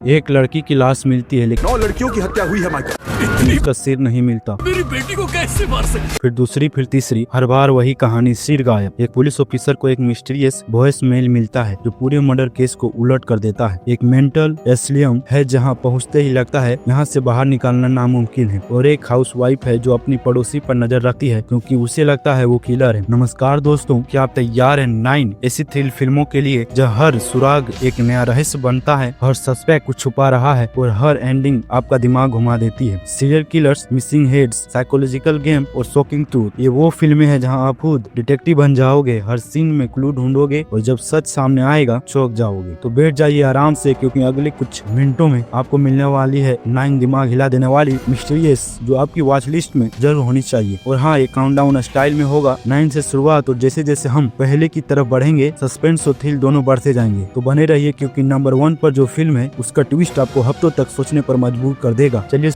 एक लड़की की लाश मिलती है लेकिन 9 लड़कियों की हत्या हुई है माइकल। उसका सिर नहीं मिलता। मेरी बेटी को कैसे मार सकते? फिर दूसरी फिर तीसरी, हर बार वही कहानी, सिर गायब। एक पुलिस ऑफिसर को एक मिस्टीरियस वॉइस मेल मिलता है जो पूरे मर्डर केस को उलट कर देता है। एक मेंटल एस्लियम है जहां पहुंचते ही लगता है यहां से बाहर निकालना नामुमकिन है। और एक हाउसवाइफ है जो अपनी पड़ोसी पर नजर रखती है क्योंकि उसे लगता है वो किलर है। नमस्कार दोस्तों, क्या आप तैयार हैं 9 ऐसी थ्रिल फिल्मों के लिए जहाँ हर सुराग एक नया रहस्य बनता है, हर सस्पेक्ट कुछ छुपा रहा है और हर एंडिंग आपका दिमाग घुमा देती है। Serial killers, missing heads, psychological game और शॉकिंग ट्रूथ, ये वो फिल्में हैं जहां आप खुद डिटेक्टिव बन जाओगे, हर सीन में क्लू ढूंढोगे और जब सच सामने आएगा चौंक जाओगे। तो बैठ जाइए आराम से क्योंकि अगले कुछ मिनटों में आपको मिलने वाली है 9 दिमाग हिला देने वाली मिस्टीरियस जो आपकी वॉच लिस्ट में जरूर होनी चाहिए। और हाँ, एक काउंटडाउन स्टाइल में होगा 9 से शुरुआत और जैसे जैसे हम पहले की तरफ बढ़ेंगे सस्पेंस और थ्रिल दोनों बढ़ते जाएंगे। तो बने रहिए क्योंकि नंबर 1 पर जो फिल्म है उसका ट्विस्ट आपको हफ्तों तक सोचने पर मजबूर कर देगा। चलिए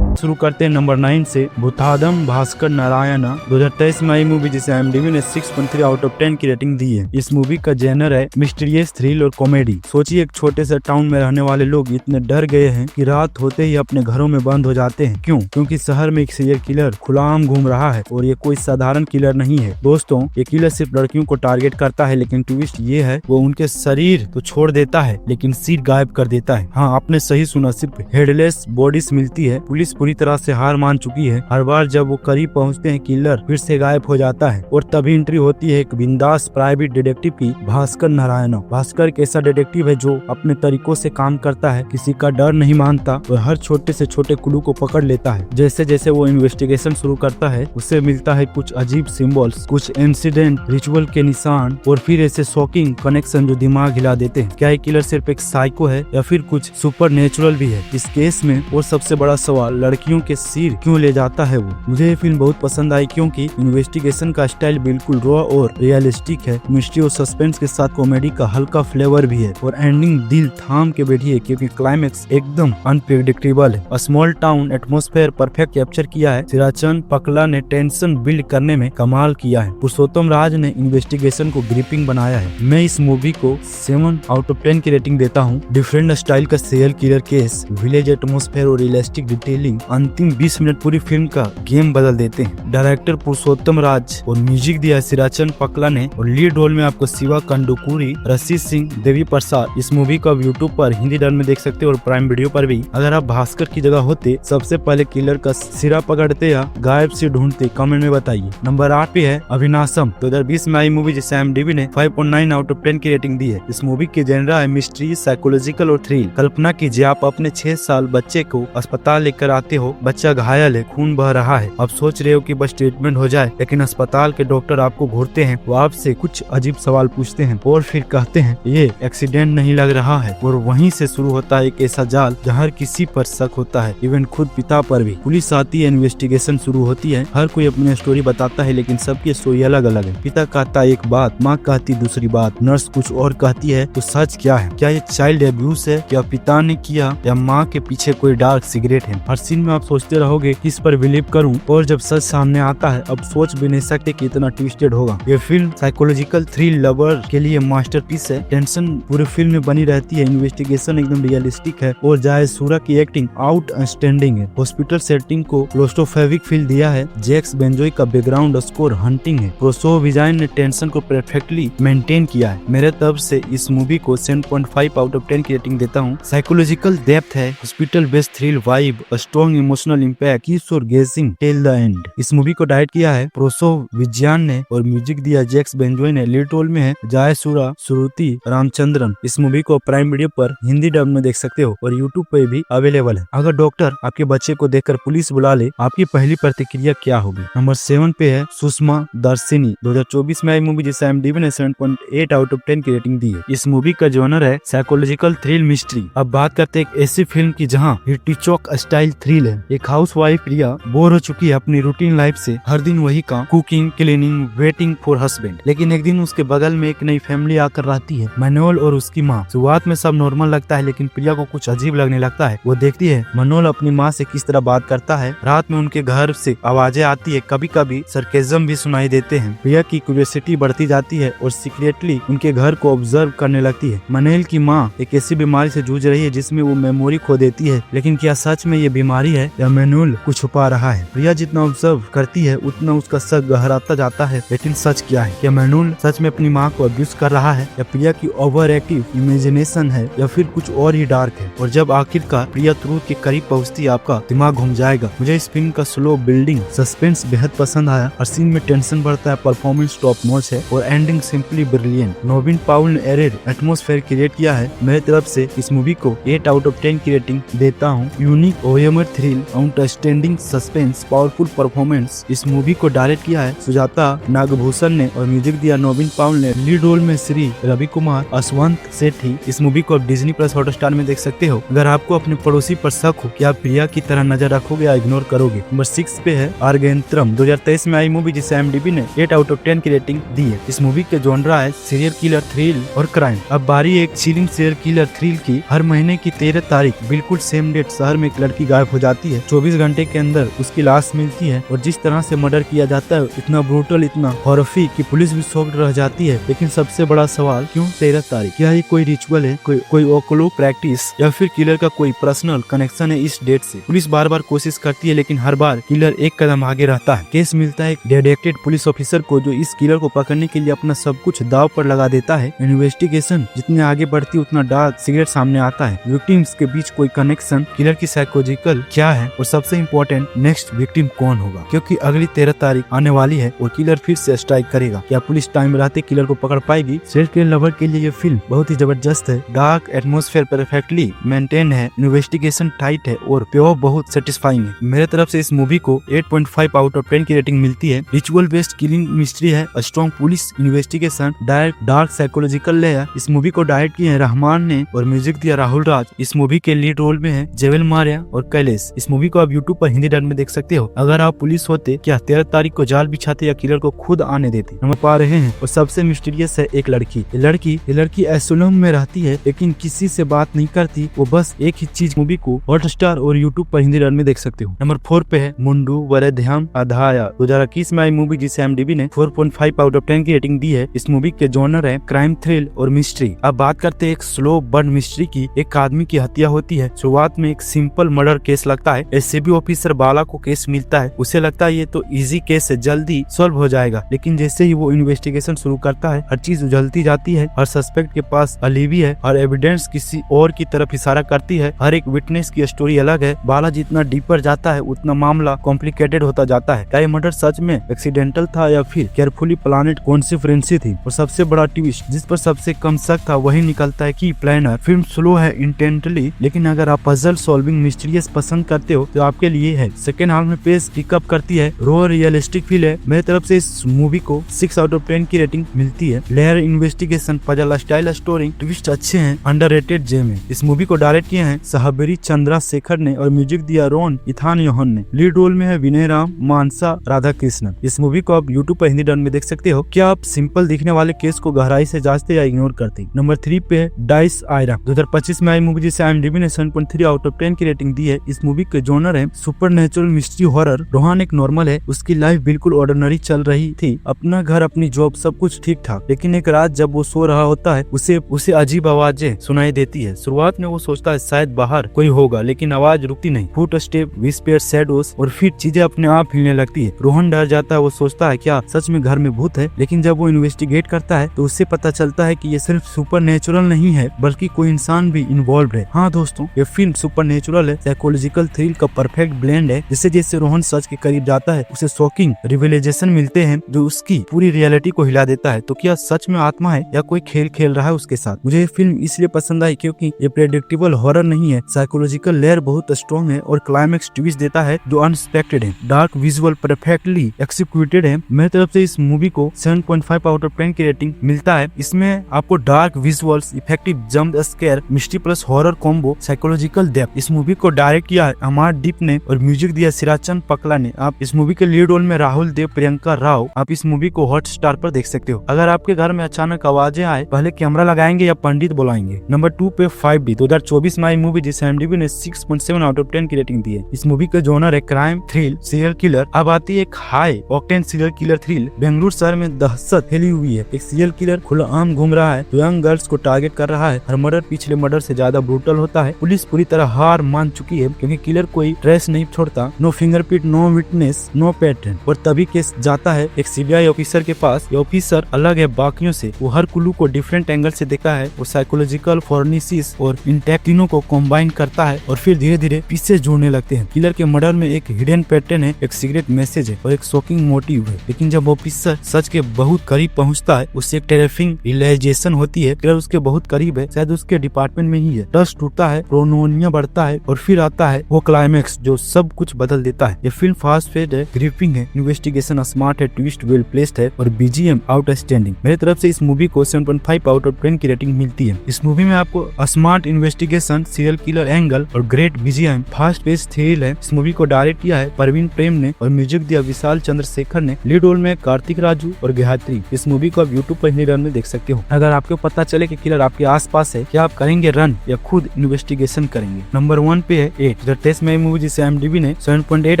शुरू करते हैं नंबर 9 से। भूतादम भास्कर नारायण 2023 में आई मूवी जिसे IMDb ने 6.3 आउट ऑफ 10 की रेटिंग दी है। इस मूवी का जेनर है मिस्टीरियस थ्रिल और कॉमेडी। सोचिए एक छोटे से टाउन में रहने वाले लोग इतने डर गए हैं कि रात होते ही अपने घरों में बंद हो जाते हैं। क्यों? क्योंकि शहर में एक सीरियल किलर खुलाआम घूम रहा है और ये कोई साधारण किलर नहीं है। दोस्तों, ये किलर सिर्फ लड़कियों को टारगेट करता है लेकिन ट्विस्ट ये है वो उनके शरीर तो छोड़ देता है लेकिन सिर गायब कर देता है। हाँ, आपने सही सुना, सिर्फ हेडलेस बॉडीज मिलती है। पुलिस पूरी तरह से हार मान चुकी है। हर बार जब वो करीब पहुंचते हैं किलर फिर से गायब हो जाता है और तभी एंट्री होती है एक बिंदास प्राइवेट डिटेक्टिव की, भास्कर नारायण। भास्कर एक ऐसा डिटेक्टिव है जो अपने तरीकों से काम करता है, किसी का डर नहीं मानता और हर छोटे से छोटे क्लू को पकड़ लेता है। जैसे जैसे वो इन्वेस्टिगेशन शुरू करता है उसे मिलता है कुछ अजीब सिंबल्स, कुछ इंसिडेंट, रिचुअल के निशान और फिर ऐसे शॉकिंग कनेक्शन जो दिमाग हिला देते हैं। क्या ये किलर सिर्फ एक साइको है या फिर कुछ सुपर नेचुरल भी है इस केस में? और सबसे बड़ा सवाल, लड़कियों के सिर क्यों ले जाता है वो? मुझे ये फिल्म बहुत पसंद आई क्योंकि इन्वेस्टिगेशन का स्टाइल बिल्कुल रॉ और रियलिस्टिक है। मिस्ट्री और सस्पेंस के साथ कॉमेडी का हल्का फ्लेवर भी है और एंडिंग दिल थाम के बैठी है क्योंकि क्लाइमेक्स एकदम अनप्रेडिक्टेबल है। Small town atmosphere perfect capture किया है। सिराचंद पकला ने टेंशन बिल्ड करने में कमाल किया है। पुरुषोत्तम राज ने इन्वेस्टिगेशन को ग्रिपिंग बनाया है। मैं इस मूवी को 7 आउट ऑफ 10 की रेटिंग देता हूँ। डिफरेंट स्टाइल का serial killer case, village atmosphere और रियलिस्टिक डिटेलिंग अंतिम 20 मिनट पूरी फिल्म का गेम बदल देते हैं। डायरेक्टर पुरुषोत्तम राज और म्यूजिक दिया सिराचंद पकला ने और लीड रोल में आपको शिवा कंडुकुरी, रशीद सिंह, देवी प्रसाद। इस मूवी को आप यूट्यूब पर हिंदी डब में देख सकते हो और प्राइम वीडियो पर भी। अगर आप भास्कर की जगह होते सबसे पहले किलर का सिरा पकड़ते या गायब से ढूंढते? कमेंट में बताइए। नंबर 8 पे है अभिनाशम 2020 में आई मूवी जिसे IMDb ने 5.9 आउट ऑफ 10 की रेटिंग दी है। इस मूवी के जेनरा है मिस्ट्री, साइकोलॉजिकल और थ्रिल। कल्पना कीजिए आप अपने 6 साल बच्चे को अस्पताल लेकर आते हो, बच्चा घायल है, खून बह रहा है। आप सोच रहे हो कि बस ट्रीटमेंट हो जाए लेकिन अस्पताल के डॉक्टर आपको घूरते हैं, वो आपसे कुछ अजीब सवाल पूछते हैं और फिर कहते हैं ये एक्सीडेंट नहीं लग रहा है। और वहीं से शुरू होता है एक ऐसा जाल जहाँ हर किसी पर शक होता है, इवन खुद पिता पर भी। पुलिस आती है, इन्वेस्टिगेशन शुरू होती है, हर कोई अपनी स्टोरी बताता है लेकिन सबकी स्टोरी अलग अलग है। पिता कहता है एक बात, माँ कहती दूसरी बात, नर्स कुछ और कहती है। तो सच क्या है? क्या ये चाइल्ड एब्यूज है? क्या पिता ने किया या माँ के पीछे कोई डार्क सीक्रेट है? हर सीन में आप सोचते रहोगे किस पर बिलीव करूं और जब सच सामने आता है अब सोच भी नहीं सकते कि इतना ट्विस्टेड होगा। ये फिल्म साइकोलॉजिकल थ्रिल लवर के लिए मास्टरपीस है। टेंशन पूरी फिल्म में बनी रहती है, इन्वेस्टिगेशन एकदम रियलिस्टिक है और जायद सूरा की एक्टिंग आउटस्टैंडिंग है। हॉस्पिटल सेटिंग को क्लोस्ट्रोफोबिक फील दिया है। जैक्स बेंजोई का बैकग्राउंड स्कोर हंटिंग है। प्रोसो विजाइन ने टेंशन को परफेक्टली मेंटेन किया है। मेरे तरफ से इस मूवी को 7.5 आउट ऑफ 10 की रेटिंग देता हूँ। साइकोलॉजिकल डेप्थ है, hospital based thrill vibe, strong emotional impact, keep गेसिंग टिल द एंड। इस मूवी को डायरेक्ट किया है प्रोसो विजयान ने और म्यूजिक दिया जैक्स बेंजोई ने। लीड रोल में है जायसूरा, श्रुति रामचंद्रन। इस मूवी को प्राइम वीडियो पर हिंदी डब में देख सकते हो और यूट्यूब पे भी अवेलेबल है। अगर डॉक्टर आपके बच्चे को देखकर पुलिस बुला ले, आपकी पहली प्रतिक्रिया क्या होगी? नंबर 7 पे है सुषमा दर्शिनी 2024 में आई मूवी जिसे IMDb ने 7.8 आउट ऑफ 10 की रेटिंग दी है। इस मूवी का जॉनर है साइकोलॉजिकल थ्रिल मिस्ट्री। अब बात करते हैं एक ऐसी फिल्म की जहाँ हिटिचॉक स्टाइल थ्रिल थ्रिल है। एक हाउसवाइफ प्रिया बोर हो चुकी है अपनी रूटीन लाइफ से, हर दिन वही काम, cooking, cleaning, waiting for husband. लेकिन एक दिन उसके बगल में एक नई फैमिली आकर रहती है, मनोल और उसकी माँ। शुरुआत में सब नॉर्मल लगता है, लेकिन प्रिया को कुछ अजीब लगने लगता है। वो देखती है मनोल अपनी माँ से किस तरह बात करता है। रात में उनके घर से आवाजें आती है, कभी कभी सरकेज़म भी सुनाई देते हैं। प्रिया की क्यूरियोसिटी बढ़ती जाती है और सीक्रेटली उनके घर को ऑब्जर्व करने लगती है। मनोल की माँ एक ऐसी बीमारी से जूझ रही है जिसमें वो मेमोरी खो देती है, लेकिन क्या सच में ये बीमारी है या मनोल कुछ छुपा रहा है? प्रिया जितना ऑब्जर्व करती है उतना उसका शक गहराता जाता है। लेकिन सच क्या है? क्या मनोल सच में अपनी माँ को अब्यूज कर रहा है, या प्रिया की ओवर एक्टिव इमेजिनेशन है, या फिर कुछ और ही डार्क है? और जब आखिरकार प्रिया ट्रूथ के करीब पहुँचती है, आपका दिमाग घूम जाएगा। मुझे इस फिल्म का स्लो बिल्डिंग सस्पेंस बेहद पसंद आया। हर सीन में टेंशन बढ़ता है, परफॉर्मेंस टॉप नॉच है और एंडिंग सिंपली ब्रिलियंट। नोबिन पाउल ने एरेड एटमॉस्फेयर क्रिएट किया है। मेरे तरफ से इस मूवी को 8 आउट ऑफ 10 की रेटिंग देता हूँ। Unique OMR thrill, outstanding suspense, powerful performance. इस मूवी को डायरेक्ट किया है सुजाता नागभूषण ने और म्यूजिक दिया नोबिन पाउल ने। लीड रोल में श्री रवि कुमार, अश्वंत सेठी। इस मूवी को आप डिज्नी प्लस हॉटस्टार में देख सकते हो। अगर आपको अपने पड़ोसी पर शक हो कि आप प्रिया की तरह नजर रखोगे या इग्नोर करोगे। नंबर 6 पे है आर्गेंत्रम, 2023 में आई मूवी जिसे IMDb ने 8 आउट ऑफ 10 की रेटिंग दी है। इस मूवी के जॉनरा है सीरियल किलर, थ्रिल और क्राइम। अब बारी एक चिलिंग सीरियल किलर थ्रिल की। हर महीने की 13 तारीख बिल्कुल सेम डेट शहर में एक लड़की गायब हो जाती है। 24 घंटे के अंदर उसकी लाश मिलती है और जिस तरह से मर्डर किया जाता है इतना ब्रूटल, इतना हॉरफिक कि पुलिस भी शॉक्ड रह जाती है। लेकिन सबसे बड़ा सवाल, क्यों 13 तारीख? क्या ये कोई रिचुअल है, कोई ओकुलट प्रैक्टिस, या फिर किलर का कोई पर्सनल कनेक्शन है इस डेट से? पुलिस बार बार कोशिश करती है, लेकिन हर बार किलर एक कदम आगे रहता है। केस मिलता है एक डेडिकेटेड पुलिस ऑफिसर को जो इस किलर को पकड़ने के लिए अपना सब कुछ दाव पर लगा देता है। इन्वेस्टिगेशन जितने आगे बढ़ती है उतना डार्क सीक्रेट सामने आता है। विक्टिम्स के बीच कोई कनेक्शन, किलर की साइकोलॉजिकल क्या है, और सबसे इम्पोर्टेंट नेक्स्ट विक्टिम कौन होगा? क्योंकि अगली 13 तारीख आने वाली है और किलर फिर से स्ट्राइक करेगा। क्या पुलिस टाइम रहते किलर को पकड़ पाएगी? सीरियल किलर लवर के लिए ये फिल्म बहुत ही जबरदस्त है। डार्क एटमॉस्फेयर परफेक्टली मेंटेन है, इन्वेस्टिगेशन टाइट है और प्योर बहुत सेटिस्फाइंग है। मेरे तरफ से इस मूवी को 8.5 आउट ऑफ 10 की रेटिंग मिलती है। रिचुअल बेस्ड किलिंग मिस्ट्री है, strong police investigation, dark psychological layer. इस मूवी को डायरेक्ट किए हैं रहमान ने और म्यूजिक दिया राहुल राज। इस मूवी के लीड रोल में है जेवेल मारिया और कैलेश। इस मूवी को आप YouTube पर हिंदी डब में देख सकते हो। अगर आप पुलिस होते, क्या 13 तारीख को जाल बिछाते या किलर को खुद आने देते? हम पा रहे हैं। और सबसे मिस्टीरियस है एक लड़की। ये लड़की एसोलम में रहती है लेकिन किसी से बात नहीं करती। वो बस एक ही चीज। मूवी को हॉटस्टार और YouTube पर हिंदी डब में देख सकते हो। नंबर 4 पे है मुंडू वरध्याम अधाया, 2021 में आई मूवी जिसे IMDb ने 4.5 आउट ऑफ 10 की रेटिंग दी है। इस मूवी के जॉनर है क्राइम, थ्रिल और मिस्ट्री। अब बात करते हैं एक स्लो बर्न मिस्ट्री की। एक आदमी की हत्या होती है। शुरुआत में एक सिंपल मर्डर केस लगता है। SCB ऑफिसर बाला को केस मिलता है। उसे लगता है ये तो इजी केस है, जल्दी सॉल्व हो जाएगा। लेकिन जैसे ही वो इन्वेस्टिगेशन शुरू करता है हर चीज उजलती जाती है। हर सस्पेक्ट के पास अलीवी है, हर एविडेंस किसी और की तरफ इशारा करती है। हर एक विटनेस की स्टोरी अलग है। बाला जितना डीपर जाता है उतना मामला कॉम्प्लिकेटेड होता जाता है। क्या ये मर्डर सच में एक्सीडेंटल था या फिर केयरफुली प्लानेड कॉन्स्पिरेसी थी? और सबसे बड़ा ट्विस्ट जिस पर सबसे कम शक था वही निकलता है कि प्लानर। फिल्म स्लो है इंटेंटली, लेकिन अगर आप पजल सॉल्विंग मिस्टीरियस पसंद करते हो तो आपके लिए है। सेकेंड हाफ में पेस पिकअप करती है, रो रियलिस्टिक फील है। मेरे तरफ से इस मूवी को 6 आउट ऑफ 10 की रेटिंग मिलती है। Layer investigation, puzzle style story, twist अच्छे हैं, अंडररेटेड जेम है। इस मूवी को डायरेक्ट किए हैं सहबरी चंद्रशेखर ने और म्यूजिक दिया रोन इथान योहन ने। लीड रोल में है विनय राम, मानसा राधा कृष्णन। इस मूवी को आप YouTube पर हिंदी डब में देख सकते हो। क्या आप सिंपल दिखने वाले केस को गहराई से जांचते या इग्नोर करते? नंबर 3 पे है डाइस आयरा, 2025 में आई मूवी जिसे IMDb ने 7.3 आउट ऑफ 10 की रेटिंग दी है। इस मूवी के जॉनर है सुपरनेचुरल मिस्ट्री हॉरर। रोहन एक नॉर्मल है, उसकी लाइफ बिल्कुल ऑर्डिनरी चल रही थी। अपना घर, अपनी जॉब, सब कुछ ठीक ठाक। लेकिन एक रात जब वो सो रहा होता है उसे अजीब आवाजें सुनाई देती है। शुरुआत में वो सोचता है शायद बाहर कोई होगा, लेकिन आवाज रुकती नहीं। फुट स्टेप, विस्पर, शैडोज, और फिर चीजें अपने आप हिलने लगती है। रोहन डर जाता है। वो सोचता है क्या सच में घर में भूत है? लेकिन जब वो इन्वेस्टिगेट करता है तो उससे पता चलता है कि ये सिर्फ सुपरनेचुरल नहीं है बल्कि कोई इंसान भी इन्वॉल्व है। हाँ दोस्तों, ये फिल्म सुपरनेचुरल है, साइकोलॉजिकल थ्रिल का परफेक्ट ब्लेंड है। जैसे जैसे रोहन सच के करीब जाता है उसे शॉकिंग रिविलेशन मिलते हैं जो उसकी पूरी रियलिटी को हिला देता है। तो क्या सच में आत्मा है या कोई खेल खेल रहा है उसके साथ? मुझे ये फिल्म इसलिए पसंद आई क्योंकि ये प्रेडिक्टेबल हॉरर नहीं है, साइकोलॉजिकल लेयर बहुत स्ट्रॉन्ग है और क्लाइमेक्स ट्विस्ट देता है जो अनएक्सपेक्टेड है। डार्क विजुअल परफेक्टली एक्सिक्यूटेड है। मेरे तरफ से इस मूवी को 7.5 आउट ऑफ 10 की रेटिंग मिलता है। इसमें आपको dark visuals, effective jump scare, mystery plus horror combo, psychological depth. इस मूवी को डायरेक्ट किया है है अमर दीप ने और म्यूजिक दिया सिराचंद पकला ने। आप इस मूवी के लीड रोल में राहुल देव, प्रियंका राव। आप इस मूवी को हॉटस्टार पर देख सकते हो। अगर आपके घर में अचानक आवाजें आए, पहले कैमरा लगाएंगे या पंडित बुलाएंगे। नंबर 2 पे 5D 2024 में आई मूवी जिसे IMDb ने 6.7 आउट ऑफ 10 की रेटिंग दी है। इस मूवी का जॉनर है क्राइम थ्रिल सीरियल किलर। अब आती है एक high octane serial killer thrill. Bengaluru शहर में दहशत फैली हुई है। एक सीरियल किलर खुला आम घूम रहा है, यंग गर्ल्स को टारगेट कर रहा है। हर मर्डर पिछले मर्डर से ज्यादा ब्रूटल होता है। पुलिस पूरी तरह हार मान चुकी है क्योंकि किलर कोई ट्रेस नहीं छोड़ता। No fingerprint, no witness, no pattern. और तभी केस जाता है एक CBI ऑफिसर के पास। ये ऑफिसर अलग है बाकियों से। वो हर क्लू को डिफरेंट एंगल से देखा है। वो साइकोलॉजिकल, फोरेंसिक्स और इंटेक्ट तीनों को कॉम्बाइन करता है और फिर धीरे धीरे पीसेस जोड़ने लगते हैं। किलर के मर्डर में एक हिडन पैटर्न है, एक सीक्रेट मैसेज है और एक शॉकिंग मोटिव है। लेकिन जब ऑफिसर सच के बहुत करीब पहुंचता है, उससे एक टेरिफिंग रियलाइजेशन होती है। किलर उसके बहुत करीब है, शायद उसके डिपार्टमेंट में ही है। ट्रस्ट टूटता है, प्रोनोनिया बढ़ता है और फिर आता है वो क्लाइमेक्स जो सब कुछ बदल देता है। ये फिल्म फास्ट पेस्ड है, ग्रिपिंग है, इन्वेस्टिगेशन स्मार्ट है, ट्विस्ट वेल प्लेस्ड है और BGM आउटस्टैंडिंग। मेरी तरफ से इस मूवी को 7.5 आउट ऑफ 10 की रेटिंग मिलती है। इस मूवी में आपको smart investigation, serial killer angle और great BGM, fast pace thrill है। इस मूवी को डायरेक्ट किया है परवीन प्रेम ने और म्यूजिक दिया विशाल चंद्रशेखर ने। लीड रोल में कार्तिक राजू और गायत्री। इस मूवी को आप YouTube पर हिंदी रन में देख सकते हो। अगर आपको पता चले कि किलर आपके आसपास है, क्या आप करेंगे रन या खुद इन्वेस्टिगेशन करेंगे? नंबर 1 पे है 8 2023 में मूवी जिसे IMDb ने 7.8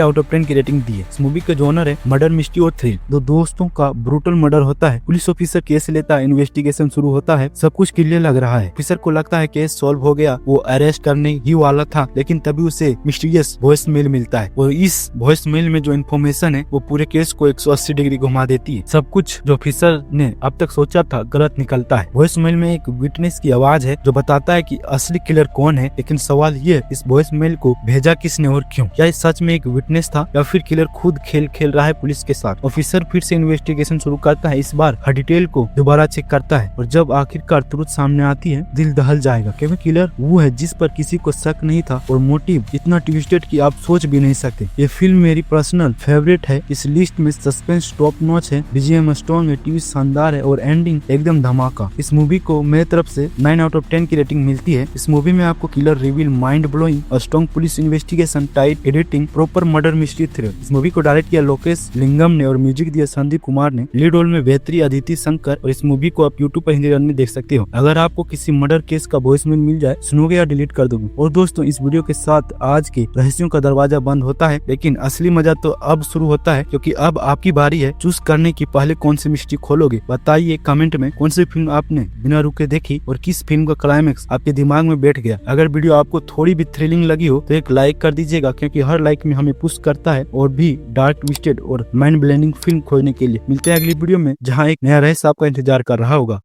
आउट ऑफ 10 की रेटिंग दी है। इस मूवी का जॉनर है मर्डर मिस्ट्री और थ्रिल। दो दोस्तों का ब्रूटल मर्डर होता है। पुलिस ऑफिसर केस लेता है, इन्वेस्टिगेशन शुरू होता है। सब कुछ क्लियर लग रहा है। ऑफिसर को लगता है केस सॉल्व हो गया, वो अरेस्ट करने ही वाला था, लेकिन तभी उसे मिस्टीरियस वॉइस मेल मिलता है और इस वॉइस मेल में जो इन्फॉर्मेशन है वो पूरे केस को 180 डिग्री घुमा देती है। सब कुछ जो ऑफिसर ने अब तक सोचा था गलत निकलता है। वॉइस मेल में एक विटनेस की आवाज है जो बताता है कि असली किलर कौन है, लेकिन सवाल ये इस वॉइस मेल को भेजा किसने और क्यों? क्या ये सच में एक विटनेस था या फिर किलर खुद खेल रहा है पुलिस के साथ? ऑफिसर फिर से इन्वेस्टिगेशन शुरू करता है। इस बार हर डिटेल को दोबारा चेक करता है और जब आखिरकार ट्रुथ सामने आती है, दिल दहल जाएगा क्योंकि किलर वो है जिस पर किसी को शक नहीं था और मोटिव इतना ट्विस्टेड कि आप सोच भी नहीं सकते। ये फिल्म मेरी पर्सनल फेवरेट है। इस लिस्ट में सस्पेंस टॉप नॉच है, BGM स्ट्रॉन्ग है, ट्विस्ट शानदार है और एंडिंग एकदम धमाका। इस मूवी को मेरी तरफ से 9 आउट ऑफ 10 की रेटिंग मिलती है। इस मूवी में आपको किलर रिवील, माइंड ब्लोइंग और strong police investigation, tight editing, proper murder mystery thrill. इस मूवी को डायरेक्ट किया लोकेश लिंगम ने और म्यूजिक दिया संदीप कुमार ने। लीड रोल में बेहतरी अदिति शंकर और इस मूवी को आप YouTube पर हिंदी रन में देख सकते हो। अगर आपको किसी मर्डर केस का वॉइसमेल मिल जाए, सुनोगे या डिलीट कर दोगे? और दोस्तों, इस वीडियो के साथ आज के रहस्यों का दरवाजा बंद होता है, लेकिन असली मजा तो अब शुरू होता है क्योंकि अब आपकी बारी है चूज करने की पहले कौन सी मिस्ट्री खोलोगे। बताइए कमेंट में कौन सी फिल्म आपने बिना रुके देखी और किस फिल्म का क्लाइमेक्स आपके दिमाग में बैठ गया। अगर वीडियो आपको थोड़ी भी थ्रिलिंग लगी हो तो एक लाइक कर दीजिएगा क्योंकि हर लाइक में हमें पुश करता है और भी डार्क ट्विस्टेड और माइंड ब्लेंडिंग फिल्म खोजने के लिए। मिलते हैं अगली वीडियो में जहाँ एक नया रहस्य आपका इंतजार कर रहा होगा।